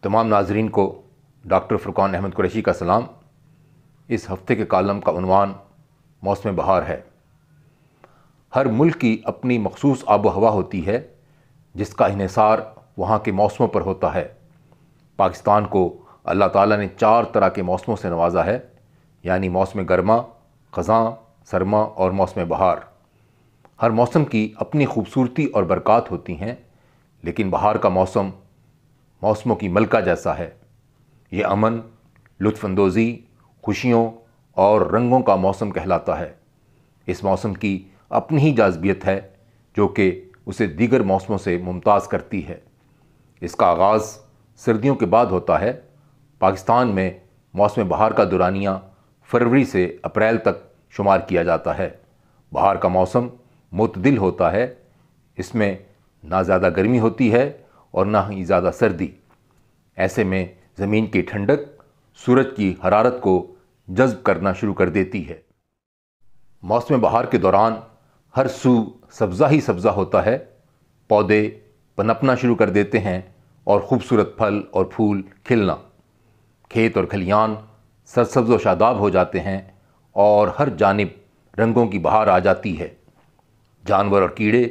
तमाम नाजरीन को डॉक्टर फुरकान अहमद कुरैशी का सलाम। इस हफ़्ते के कॉलम का उन्वान मौसम बहार है। हर मुल्क की अपनी मखसूस आब व हवा होती है जिसका इन्हिसार वहाँ के मौसमों पर होता है। पाकिस्तान को अल्लाह ताला ने 4 तरह के मौसमों से नवाजा है, यानी मौसम गर्मा, ख़ज़ां, सरमा और मौसम बहार। हर मौसम की अपनी खूबसूरती और बरक़ात होती हैं, लेकिन बहार का मौसम मौसमों की मलका जैसा है। ये अमन, लुत्फ़अंदोज़ी, खुशियों और रंगों का मौसम कहलाता है। इस मौसम की अपनी ही जाज़बियत है जो कि उसे दीगर मौसमों से मुमताज़ करती है। इसका आगाज़ सर्दियों के बाद होता है। पाकिस्तान में मौसम बहार का दुरानिया फरवरी से अप्रैल तक शुमार किया जाता है। बहार का मौसम मुतदिल होता है। इसमें ना ज़्यादा गर्मी होती है और ना ही ज़्यादा सर्दी। ऐसे में ज़मीन की ठंडक सूरज की हरारत को जज़्ब करना शुरू कर देती है। मौसम बहार के दौरान हर सू सब्ज़ा ही सब्ज़ा होता है। पौधे पनपना शुरू कर देते हैं और ख़ूबसूरत फल और फूल खिलना। खेत और खलियान सरसब्ज़ व शादाब हो जाते हैं और हर जानिब रंगों की बहार आ जाती है। जानवर और कीड़े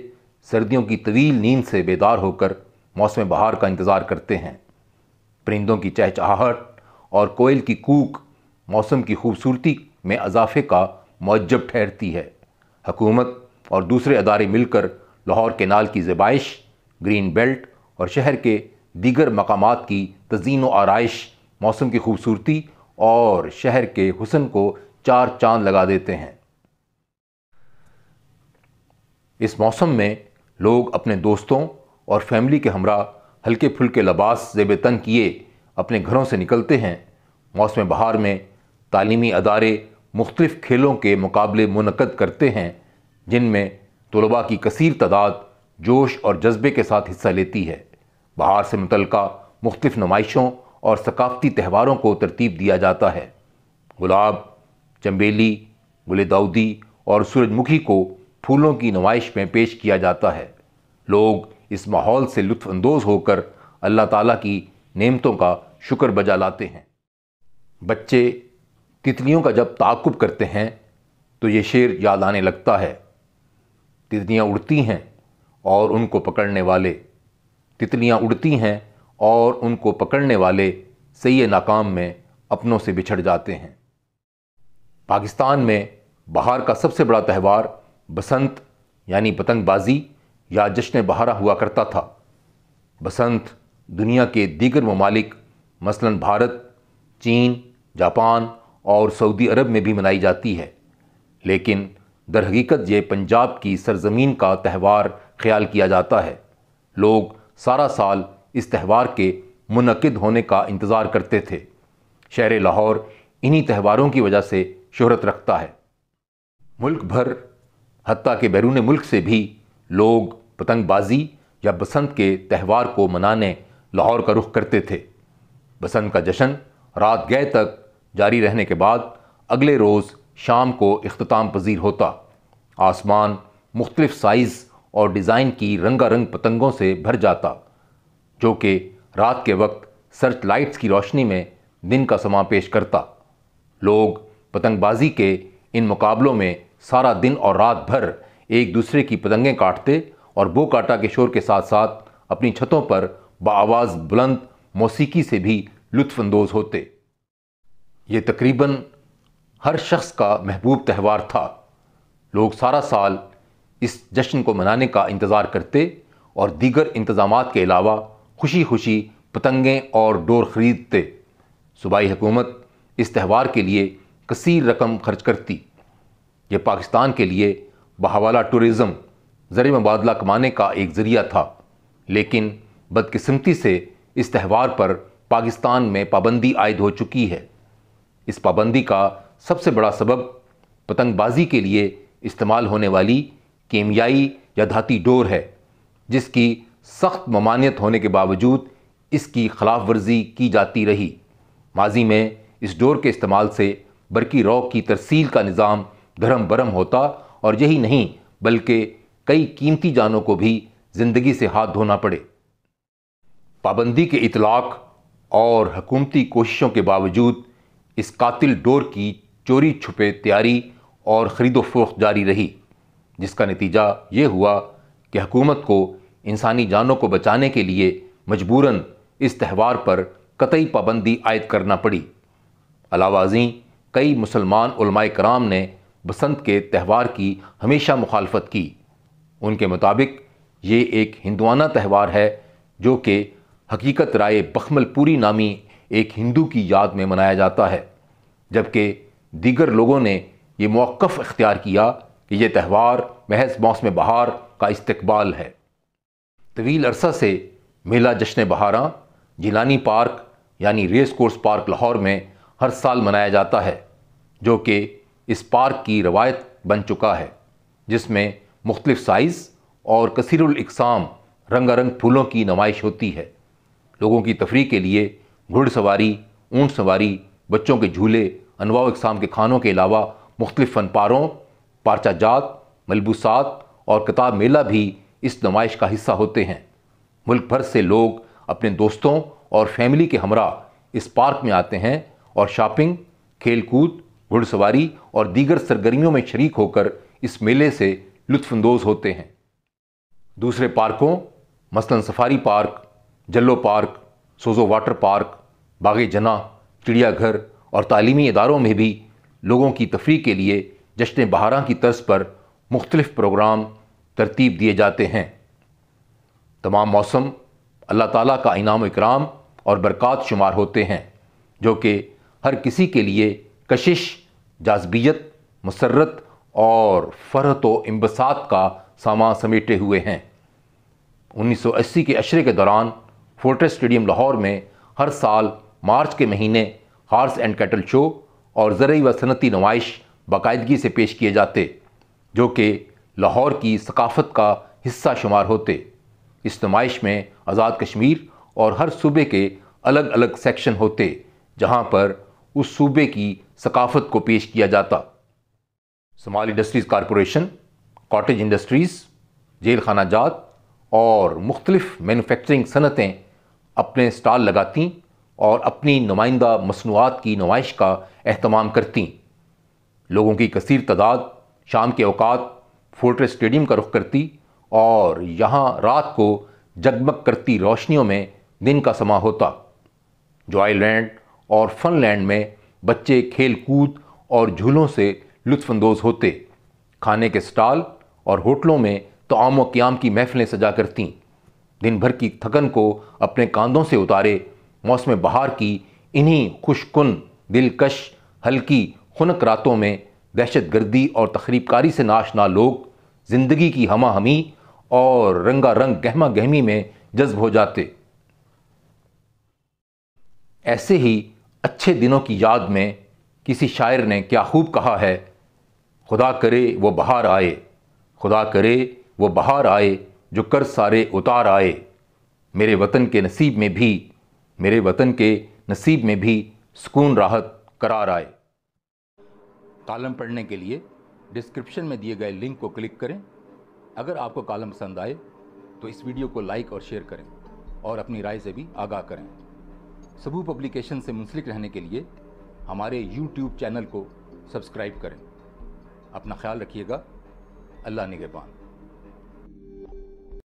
सर्दियों की तवील नींद से बेदार होकर मौसम बहार का इंतज़ार करते हैं। परिंदों की चहचहाहट और कोयल की कूक मौसम की खूबसूरती में इजाफे का मुअज्जब ठहरती है। हुकूमत और दूसरे अदारे मिलकर लाहौर केनाल की ज़ेबाइश, ग्रीन बेल्ट और शहर के दीगर मकामात की तज़ीन व आराइश मौसम की खूबसूरती और शहर के हुस्न को 4 चांद लगा देते हैं। इस मौसम में लोग अपने दोस्तों और फैमिली के हमरा हल्के फुल्के लिबास ज़ेब तन किए अपने घरों से निकलते हैं। मौसम बहार में तालीमी अदारे मुख्तलिफ़ खेलों के मुकाबले मुनक़्क़द करते हैं, जिनमें तलबा की कसीर तादाद जोश और जज्बे के साथ हिस्सा लेती है। बहार से मुतल्लिक़ा मुख्तलिफ़ नुमाइशों और सकाफ़ती त्यौहारों को तरतीब दिया जाता है। गुलाब, चंबेली, गुल दाऊदी और सूरजमुखी को फूलों की नुमाइश में पेश किया जाता है। लोग इस माहौल से लुत्फ़अंदोज़ होकर अल्लाह ताला की नेमतों का शुक्र बजा लाते हैं। बच्चे तितलियों का जब ताक़ुब करते हैं तो ये शेर याद आने लगता है। तितलियाँ उड़ती हैं और उनको पकड़ने वाले, तितलियाँ उड़ती हैं और उनको पकड़ने वाले सही नाकाम में अपनों से बिछड़ जाते हैं। पाकिस्तान में बहार का सबसे बड़ा त्यौहार बसंत यानी पतंगबाजी या जश्न बहारा हुआ करता था। बसंत दुनिया के दीगर ममालिक मसलन भारत, चीन, जापान और सऊदी अरब में भी मनाई जाती है, लेकिन दर हकीकत ये पंजाब की सरजमीन का त्यौहार ख्याल किया जाता है। लोग सारा साल इस त्यौहार के मुनक़्क़िद होने का इंतज़ार करते थे। शहर लाहौर इन्हीं त्यौहारों की वजह से शोहरत रखता है। मुल्क भर हत्ता के बैरून मुल्क से भी लोग पतंगबाजी या बसंत के त्यौहार को मनाने लाहौर का रुख करते थे। बसंत का जश्न रात गए तक जारी रहने के बाद अगले रोज़ शाम को इख्तिताम पजीर होता। आसमान मुख्तलिफ़ साइज़ और डिज़ाइन की रंगारंग पतंगों से भर जाता, जो कि रात के वक्त सर्च लाइट्स की रोशनी में दिन का समा पेश करता। लोग पतंगबाजी के इन मुकाबलों में सारा दिन और रात भर एक दूसरे की पतंगें काटते और बो काटा के शोर के साथ साथ अपनी छतों पर बाआवाज़ बुलंद मौसीकी से भी लुत्फ़अंदोज़ होते। ये तकरीबन हर शख्स का महबूब त्यौहार था। लोग सारा साल इस जश्न को मनाने का इंतज़ार करते और दीगर इंतज़ामात के अलावा खुशी खुशी पतंगें और डोर ख़रीदते। सूबाई हुकूमत इस त्यौहार के लिए कसीर रकम खर्च करती। ये पाकिस्तान के लिए बहवाला टूरिज़म ज़र मुबादला कमाने का एक ज़रिया था, लेकिन बदकिस्मती से इस त्यौहार पर पाकिस्तान में पाबंदी आयद हो चुकी है। इस पाबंदी का सबसे बड़ा सबब पतंगबाजी के लिए इस्तेमाल होने वाली कीमियाई या धाती डोर है, जिसकी सख्त ममानियत होने के बावजूद इसकी खिलाफ वर्जी की जाती रही। माजी में इस डोर के इस्तेमाल से बरकी रॉक की तरसील का निज़ाम धर्म बरम होता और यही नहीं बल्कि कई कीमती जानों को भी ज़िंदगी से हाथ धोना पड़े। पाबंदी के इतलाक़ اور حکومتی کوششوں کے باوجود اس قاتل ڈور کی چوری چھپے تیاری اور خرید و فروخت جاری رہی، جس کا نتیجہ یہ ہوا کہ حکومت کو انسانی جانوں کو بچانے کے لیے مجبوراً اس تہوار پر قطعی پابندی عائد کرنا پڑی۔ علاوہ ازیں کئی مسلمان علماء کرام نے بسنت کے تہوار کی ہمیشہ مخالفت کی۔ ان کے مطابق یہ ایک ہندوانہ تہوار ہے جو کہ حقیقت رائے بخمل پوری نامی ایک ہندو کی یاد میں منایا جاتا ہے، جبکہ دیگر لوگوں نے یہ موقف اختیار کیا کہ یہ تہوار محض موسم بہار کا استقبال ہے۔ طویل عرصہ سے میلہ جشن بہاراں جیلانی پارک یعنی ریس کورس پارک لاہور میں ہر سال منایا جاتا ہے، جو کہ اس پارک کی روایت بن چکا ہے، جس میں مختلف سائز اور کثیر الاقسام رنگا رنگ پھولوں کی نمائش ہوتی ہے۔ لوگوں کی تفریح کے لیے گھڑ سواری، اونٹ سواری، بچوں کے جھولے، انواع و اقسام کے کھانوں کے علاوہ مختلف فن پاروں، پارچہ جات، ملبوسات اور کتاب میلہ بھی اس نمائش کا حصہ ہوتے ہیں۔ ملک بھر سے لوگ اپنے دوستوں اور فیملی کے ہمراہ اس پارک میں آتے ہیں اور شاپنگ، کھیل کود، گھڑ سواری اور دیگر سرگرمیوں میں شریک ہو کر اس میلے سے لطف اندوز ہوتے ہیں۔ دوسرے پارکوں مثلاً سفاری پارک، جلو پارک، سوزو واٹر پارک، باغ جناح، چڑیا گھر اور تعلیمی اداروں میں بھی لوگوں کی تفریح کے لیے جشن بہاراں کی طرز پر مختلف پروگرام ترتیب دیے جاتے ہیں۔ تمام موسم اللہ تعالیٰ کا انعام و اکرام اور برکات شمار ہوتے ہیں، جو کہ ہر کسی کے لیے کشش، جاذبیت، مسرت اور فرحت و انبساط کا سامان سمیٹے ہوئے ہیں۔ 1980 کے عشرے کے دوران فورٹریس اسٹیڈیم لاہور میں ہر سال مارچ کے مہینے ہارس اینڈ کیٹل شو اور زرعی و صنعتی نمائش باقاعدگی سے پیش کیے جاتے، جو کہ لاہور کی ثقافت کا حصہ شمار ہوتے۔ اس نمائش میں آزاد کشمیر اور ہر صوبے کے الگ الگ سیکشن ہوتے، جہاں پر اس صوبے کی ثقافت کو پیش کیا جاتا۔ Small industries corporation, cottage industries, جیل خانہ جات اور مختلف مینوفیکچرنگ صنعتیں اپنے سٹال لگاتیں اور اپنی نمائندہ مصنوعات کی نمائش کا اہتمام کرتیں۔ لوگوں کی کثیر تعداد شام کے اوقات فورٹریس اسٹیڈیم کا رخ کرتی اور یہاں رات کو جگمگ کرتی روشنیوں میں دن کا سما ہوتا۔ جوائے لینڈ اور فن لینڈ میں بچے کھیل کود اور جھولوں سے لطف اندوز ہوتے۔ کھانے کے سٹال اور ہوٹلوں میں طعام و قیام کی محفلیں سجا کرتیں۔ دن بھر کی تھکن کو اپنے کاندھوں سے اتارے موسم بہار کی انہی خوش کن، دلکش، ہلکی خنک راتوں میں دہشت گردی اور تخریب کاری سے ناشنا لوگ زندگی کی ہمہ ہمی اور رنگا رنگ گہما گہمی میں جذب ہو جاتے۔ ایسے ہی اچھے دنوں کی یاد میں کسی شاعر نے کیا خوب کہا ہے: خدا کرے وہ بہار آئے، خدا کرے وہ بہار آئے، جو کر سارے اتار آئے، میرے وطن کے نصیب میں بھی، میرے وطن کے نصیب میں بھی سکون راحت قرار آئے۔ کالم پڑھنے کے لیے ڈسکرپشن میں دیے گئے لنک کو کلک کریں۔ اگر آپ کو کالم پسند آئے تو اس ویڈیو کو لائک اور شیئر کریں اور اپنی رائے سے بھی آگاہ کریں۔ سبو پبلیکیشن سے منسلک رہنے کے لیے ہمارے یوٹیوب چینل کو سبسکرائب کریں۔ اپنا خیال رکھیے گا۔ اللہ نگہبان۔